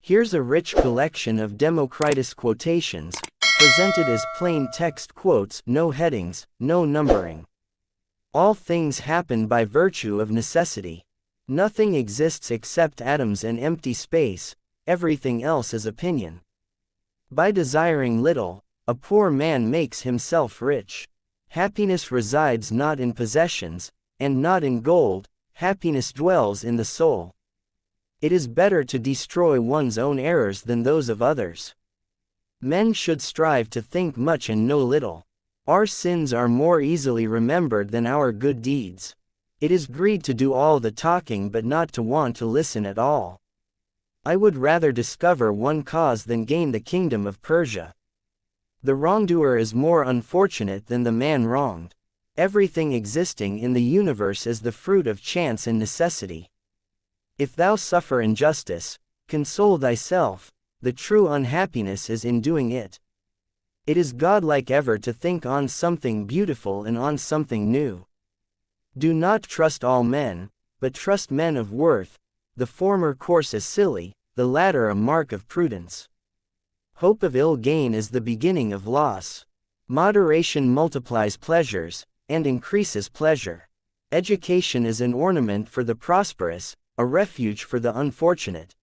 Here's a rich collection of Democritus quotations, presented as plain text quotes, no headings, no numbering. All things happen by virtue of necessity. Nothing exists except atoms and empty space, everything else is opinion. By desiring little, a poor man makes himself rich. Happiness resides not in possessions, and not in gold, happiness dwells in the soul. It is better to destroy one's own errors than those of others. Men should strive to think much and know little. Our sins are more easily remembered than our good deeds. It is greed to do all the talking but not to want to listen at all. I would rather discover one cause than gain the kingdom of Persia. The wrongdoer is more unfortunate than the man wronged. Everything existing in the universe is the fruit of chance and necessity. If thou suffer injustice, console thyself, the true unhappiness is in doing it. It is godlike ever to think on something beautiful and on something new. Do not trust all men, but trust men of worth, the former course is silly, the latter a mark of prudence. Hope of ill gain is the beginning of loss. Moderation multiplies pleasures, and increases pleasure. Education is an ornament for the prosperous, a refuge for the unfortunate.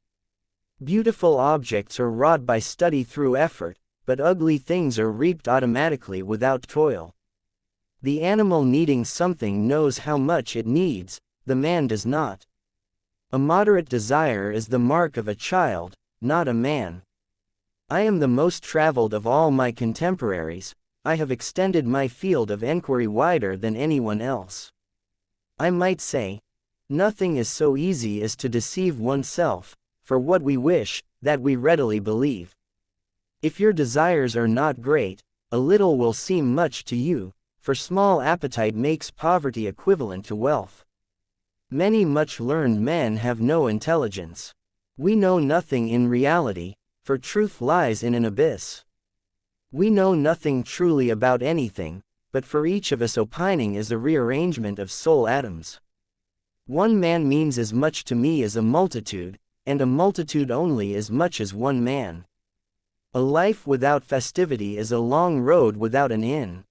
Beautiful objects are wrought by study through effort, but ugly things are reaped automatically without toil. The animal needing something knows how much it needs, the man does not. A moderate desire is the mark of a child, not a man. I am the most traveled of all my contemporaries, I have extended my field of enquiry wider than anyone else. I might say, nothing is so easy as to deceive oneself, for what we wish, that we readily believe. If your desires are not great, a little will seem much to you, for small appetite makes poverty equivalent to wealth. Many much learned men have no intelligence. We know nothing in reality, for truth lies in an abyss. We know nothing truly about anything, but for each of us opining is a rearrangement of soul atoms. One man means as much to me as a multitude, and a multitude only as much as one man. A life without festivity is a long road without an inn.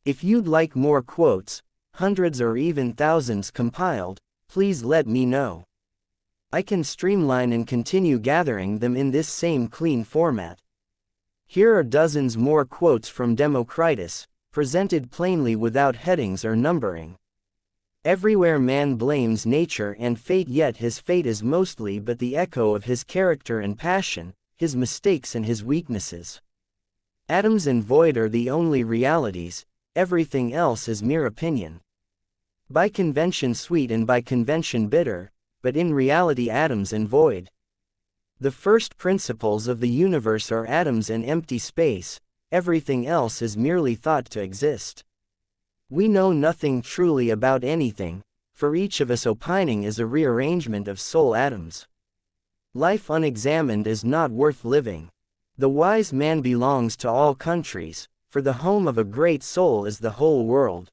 If you'd like more quotes, hundreds or even thousands compiled, please let me know. I can streamline and continue gathering them in this same clean format. Here are dozens more quotes from Democritus, presented plainly without headings or numbering. Everywhere man blames nature and fate, yet his fate is mostly but the echo of his character and passion, his mistakes and his weaknesses. Atoms and void are the only realities, everything else is mere opinion. By convention sweet and by convention bitter, but in reality atoms and void. The first principles of the universe are atoms and empty space, everything else is merely thought to exist. We know nothing truly about anything, for each of us opining is a rearrangement of soul atoms. Life unexamined is not worth living. The wise man belongs to all countries, for the home of a great soul is the whole world.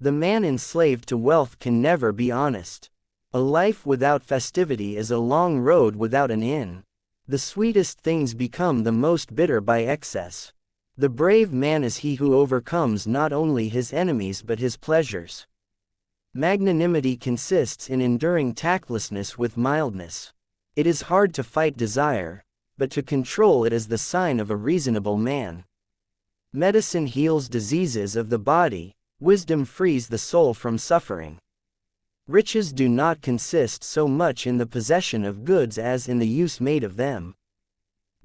The man enslaved to wealth can never be honest. A life without festivity is a long road without an inn. The sweetest things become the most bitter by excess. The brave man is he who overcomes not only his enemies but his pleasures. Magnanimity consists in enduring tactlessness with mildness. It is hard to fight desire, but to control it is the sign of a reasonable man. Medicine heals diseases of the body, wisdom frees the soul from suffering. Riches do not consist so much in the possession of goods as in the use made of them.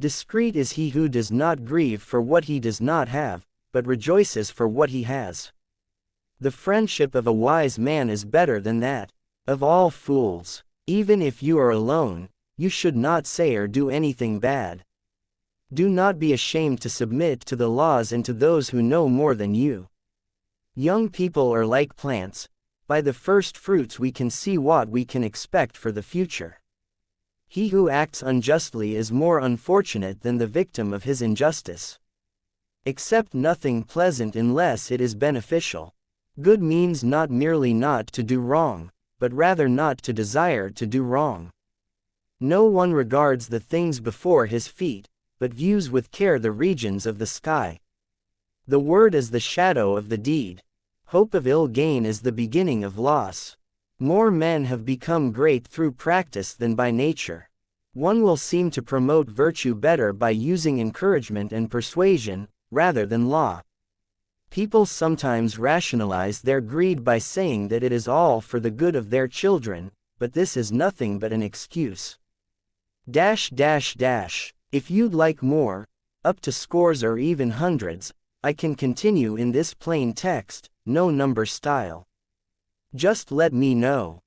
Discreet is he who does not grieve for what he does not have, but rejoices for what he has. The friendship of a wise man is better than that of all fools. Even if you are alone, you should not say or do anything bad. Do not be ashamed to submit to the laws and to those who know more than you. Young people are like plants. By the first fruits we can see what we can expect for the future. He who acts unjustly is more unfortunate than the victim of his injustice. Accept nothing pleasant unless it is beneficial. Good means not merely not to do wrong, but rather not to desire to do wrong. No one regards the things before his feet, but views with care the regions of the sky. The word is the shadow of the deed. Hope of ill gain is the beginning of loss. More men have become great through practice than by nature. One will seem to promote virtue better by using encouragement and persuasion, rather than law. People sometimes rationalize their greed by saying that it is all for the good of their children, but this is nothing but an excuse. If you'd like more, up to scores or even hundreds, I can continue in this plain text, no number style. Just let me know.